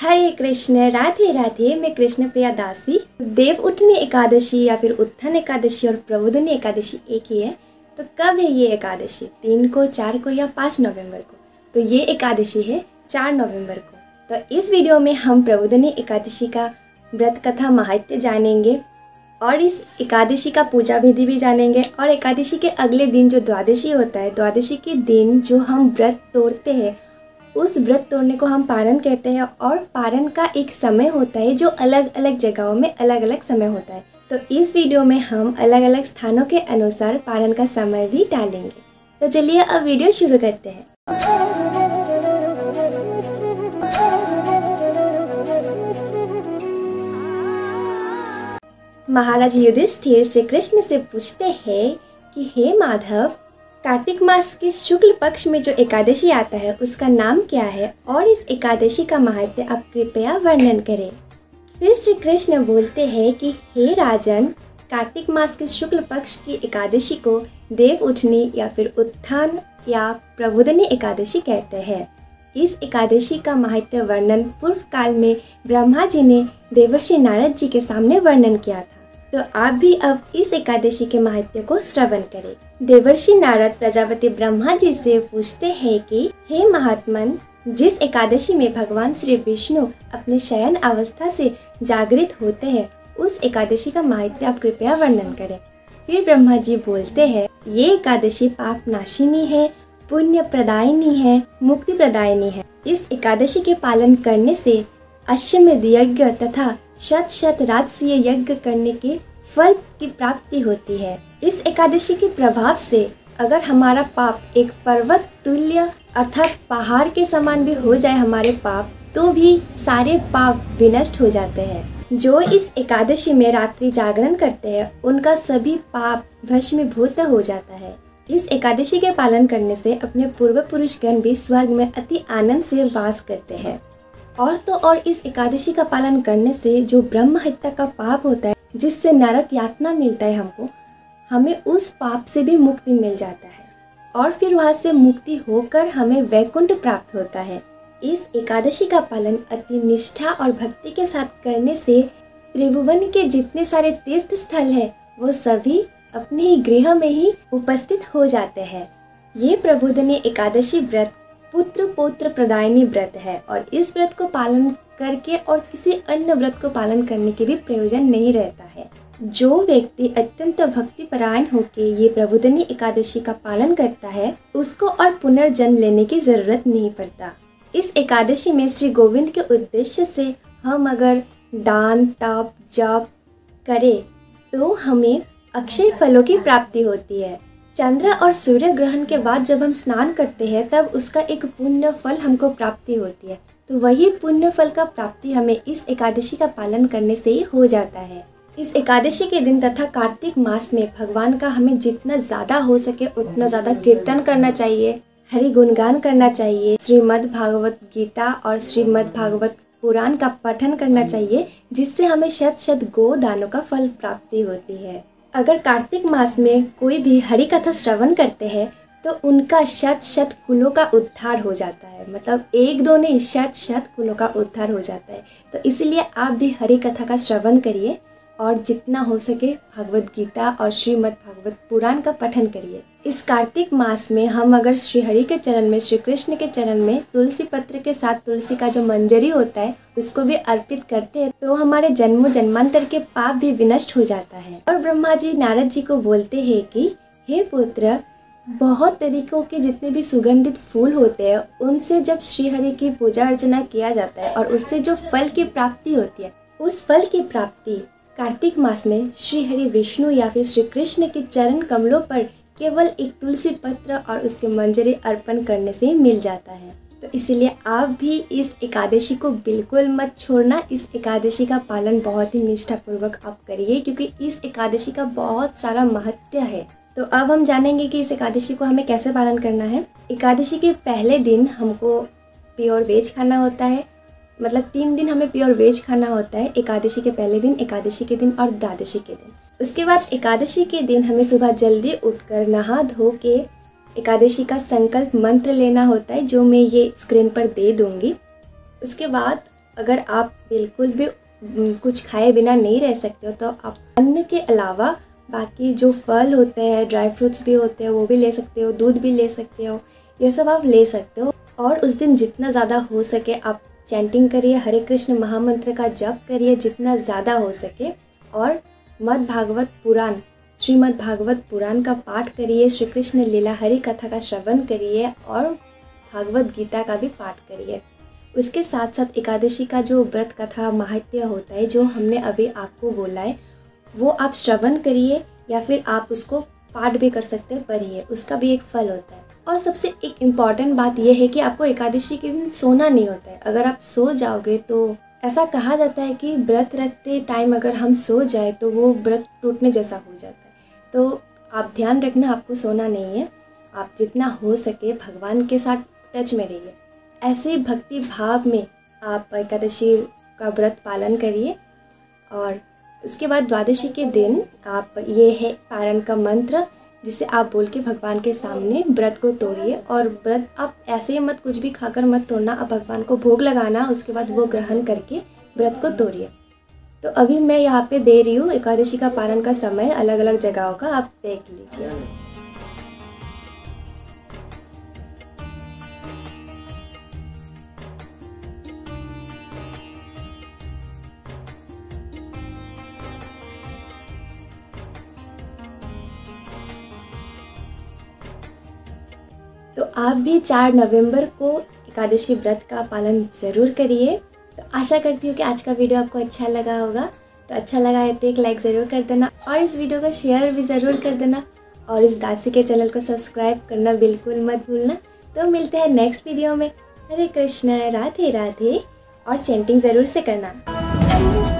हरे कृष्ण, राधे राधे। मैं कृष्ण प्रिया दासी। देव उठनी एकादशी या फिर उत्थान एकादशी और प्रबोधिनी एकादशी एक ही है। तो कब है ये एकादशी? 3 को, 4 को या 5 नवंबर को? तो ये एकादशी है 4 नवंबर को। तो इस वीडियो में हम प्रबोधिनी एकादशी का व्रत कथा महात्म्य जानेंगे और इस एकादशी का पूजा विधि भी जानेंगे। और एकादशी के अगले दिन जो द्वादशी होता है, द्वादशी के दिन जो हम व्रत तोड़ते हैं, उस व्रत तोड़ने को हम पारण कहते हैं। और पारण का एक समय होता है जो अलग अलग जगहों में अलग अलग समय होता है। तो इस वीडियो में हम अलग अलग स्थानों के अनुसार पारण का समय भी डालेंगे। तो चलिए अब वीडियो शुरू करते हैं। महाराज युधिष्ठिर श्री कृष्ण से पूछते हैं कि हे माधव, कार्तिक मास के शुक्ल पक्ष में जो एकादशी आता है उसका नाम क्या है और इस एकादशी का महात्म्य आप कृपया वर्णन करें। फिर श्री कृष्ण बोलते हैं कि हे राजन, कार्तिक मास के शुक्ल पक्ष की एकादशी को देव उठनी या फिर उत्थान या प्रबोधिनी एकादशी कहते हैं। इस एकादशी का महात्म्य वर्णन पूर्व काल में ब्रह्मा जी ने देवर्षि नारद जी के सामने वर्णन किया था। तो आप भी अब इस एकादशी के महात्म्य को श्रवण करें। देवर्षि नारद प्रजापति ब्रह्मा जी से पूछते हैं कि हे महात्मन, जिस एकादशी में भगवान श्री विष्णु अपने शयन अवस्था से जागृत होते हैं, उस एकादशी का महात्म्य आप कृपया वर्णन करें। फिर ब्रह्मा जी बोलते हैं, ये एकादशी पाप नाशिनी है, पुण्य प्रदायिनी है, मुक्ति प्रदायिनी है। इस एकादशी के पालन करने से अश्वमेध यज्ञ तथा शत राजसूय यज्ञ करने के फल की प्राप्ति होती है। इस एकादशी के प्रभाव से अगर हमारा पाप एक पर्वत तुल्य अर्थात पहाड़ के समान भी हो जाए हमारे पाप, तो भी सारे पाप विनष्ट हो जाते हैं। जो इस एकादशी में रात्रि जागरण करते हैं उनका सभी पाप भस्मीभूत हो जाता है। इस एकादशी के पालन करने से अपने पूर्व पुरुषगण भी स्वर्ग में अति आनंद से वास करते हैं। और तो और इस एकादशी का पालन करने से जो ब्रह्म हत्या का पाप होता है, जिससे नरक यातना मिलता है हमको, हमें उस पाप से भी मुक्ति मिल जाता है और फिर वहाँ से मुक्ति होकर हमें वैकुंठ प्राप्त होता है। इस एकादशी का पालन अति निष्ठा और भक्ति के साथ करने से त्रिभुवन के जितने सारे तीर्थ स्थल है वो सभी अपने ही गृह में ही उपस्थित हो जाते हैं। ये प्रबोधिनी एकादशी व्रत पुत्र पौत्र प्रदायिनी व्रत है और इस व्रत को पालन करके और किसी अन्य व्रत को पालन करने के भी प्रयोजन नहीं रहता है। जो व्यक्ति अत्यंत भक्ति परायण होकर ये प्रबोधिनी एकादशी का पालन करता है, उसको और पुनर्जन्म लेने की जरूरत नहीं पड़ता। इस एकादशी में श्री गोविंद के उद्देश्य से हम अगर दान तप जप करें तो हमें अक्षय फलों की प्राप्ति होती है। चंद्र और सूर्य ग्रहण के बाद जब हम स्नान करते हैं तब उसका एक पुण्य फल हमको प्राप्ति होती है। तो वही पुण्य फल का प्राप्ति हमें इस एकादशी का पालन करने से ही हो जाता है। इस एकादशी के दिन तथा कार्तिक मास में भगवान का हमें जितना ज़्यादा हो सके उतना ज़्यादा कीर्तन करना चाहिए, हरि गुणगान करना चाहिए, श्रीमद् भागवत गीता और श्रीमद् भागवत पुराण का पठन करना चाहिए, जिससे हमें शत गो दानों का फल प्राप्ति होती है। अगर कार्तिक मास में कोई भी हरि कथा श्रवण करते हैं तो उनका शत कुलों का उद्धार हो जाता है। मतलब 1-2 नहीं, शत कुलों का उद्धार हो जाता है। तो इसलिए आप भी हरि कथा का श्रवण करिए और जितना हो सके भगवत गीता और श्रीमद् भागवत पुराण का पठन करिए। इस कार्तिक मास में हम अगर श्री हरि के चरण में, श्री कृष्ण के चरण में तुलसी पत्र के साथ तुलसी का जो मंजरी होता है उसको भी अर्पित करते हैं तो हमारे जन्मों जन्मांतर के पाप भी विनष्ट हो जाता है। और ब्रह्मा जी नारद जी को बोलते हैं कि हे पुत्र, बहुत तरीकों के जितने भी सुगंधित फूल होते हैं उनसे जब श्री हरि की पूजा अर्चना किया जाता है और उससे जो फल की प्राप्ति होती है, उस फल की प्राप्ति कार्तिक मास में श्री हरि विष्णु या फिर श्री कृष्ण के चरण कमलों पर केवल एक तुलसी पत्र और उसके मंजरी अर्पण करने से मिल जाता है। तो इसलिए आप भी इस एकादशी को बिल्कुल मत छोड़ना। इस एकादशी का पालन बहुत ही निष्ठापूर्वक आप करिए, क्योंकि इस एकादशी का बहुत सारा महत्व है। तो अब हम जानेंगे कि इस एकादशी को हमें कैसे पालन करना है। एकादशी के पहले दिन हमको प्योर वेज खाना होता है। मतलब 3 दिन हमें प्योर वेज खाना होता है, एकादशी के पहले दिन, एकादशी के दिन और द्वादशी के दिन। उसके बाद एकादशी के दिन हमें सुबह जल्दी उठकर नहा धो के एकादशी का संकल्प मंत्र लेना होता है, जो मैं ये स्क्रीन पर दे दूँगी। उसके बाद अगर आप बिल्कुल भी कुछ खाए बिना नहीं रह सकते हो तो आप अन्न के अलावा बाकी जो फल होते हैं, ड्राई फ्रूट्स भी होते हैं, वो भी ले सकते हो, दूध भी ले सकते हो, ये सब आप ले सकते हो। और उस दिन जितना ज़्यादा हो सके आप चैंटिंग करिए, हरे कृष्ण महामंत्र का जप करिए जितना ज़्यादा हो सके, और श्रीमद् भागवत पुराण का पाठ करिए, श्री कृष्ण लीला हरि कथा का श्रवण करिए और भागवत गीता का भी पाठ करिए। उसके साथ साथ एकादशी का जो व्रत कथा महात्म्य होता है जो हमने अभी आपको बोला है, वो आप श्रवण करिए या फिर आप उसको पाठ भी कर सकते हैं, पढ़िए, उसका भी एक फल होता है। और सबसे एक इम्पॉर्टेंट बात यह है कि आपको एकादशी के दिन सोना नहीं होता है। अगर आप सो जाओगे तो ऐसा कहा जाता है कि व्रत रखते टाइम अगर हम सो जाए तो वो व्रत टूटने जैसा हो जाता है। तो आप ध्यान रखना, आपको सोना नहीं है। आप जितना हो सके भगवान के साथ टच में रहिए। ऐसे भक्ति भाव में आप एकादशी का व्रत पालन करिए। और उसके बाद द्वादशी के दिन आप ये है पारण का मंत्र जिसे आप बोल के भगवान के सामने व्रत को तोड़िए। और व्रत आप ऐसे ही मत कुछ भी खाकर मत तोड़ना, आप भगवान को भोग लगाना, उसके बाद वो ग्रहण करके व्रत को तोड़िए। तो अभी मैं यहाँ पे दे रही हूँ एकादशी का पारण का समय अलग अलग जगहों का, आप देख लीजिए। तो आप भी 4 नवंबर को एकादशी व्रत का पालन ज़रूर करिए। तो आशा करती हूँ कि आज का वीडियो आपको अच्छा लगा होगा। तो अच्छा लगा है तो एक लाइक ज़रूर कर देना और इस वीडियो को शेयर भी ज़रूर कर देना और इस दासी के चैनल को सब्सक्राइब करना बिल्कुल मत भूलना। तो मिलते हैं नेक्स्ट वीडियो में। हरे कृष्ण, राधे राधे, और चैंटिंग ज़रूर से करना।